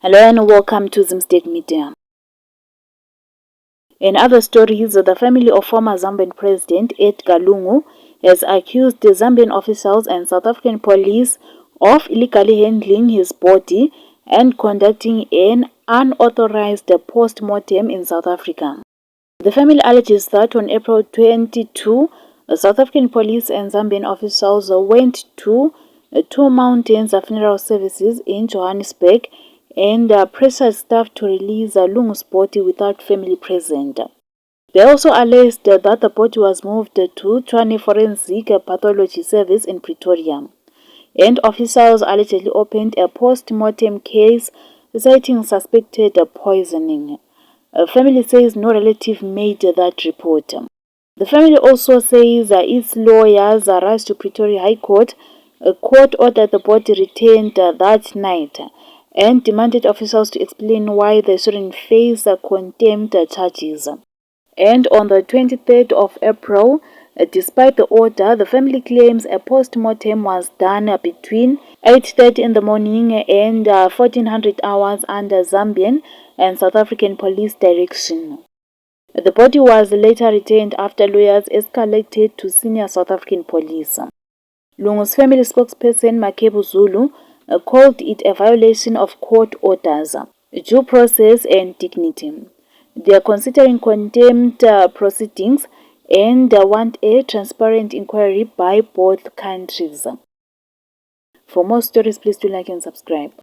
Hello and welcome to Zimstate Media. In other stories, the family of former Zambian President Edgar Lungu has accused the Zambian officials and South African police of illegally handling his body and conducting an unauthorized post-mortem in South Africa. The family alleges that on April 22, South African police and Zambian officials went to Two Mountains funeral services in Johannesburg and pressured staff to release Lungu's body without family present. They also alleged that the body was moved to Tshwane Forensic Pathology Service in Pretoria, and officials allegedly opened a post-mortem case citing suspected poisoning. A family says no relative made that report. The family also says its lawyers rushed to Pretoria High Court. A court ordered the body retained that night and demanded officials to explain why they shouldn't face contempt charges. And on the 23rd of April, despite the order, the family claims a post-mortem was done between 8:30 in the morning and 1400 hours under Zambian and South African police direction. The body was later retained after lawyers escalated to senior South African police. Lungu's family spokesperson Makhebu Zulu called it a violation of court orders, due process and dignity. They are considering contempt proceedings and want a transparent inquiry by both countries. For more stories, please do like and subscribe.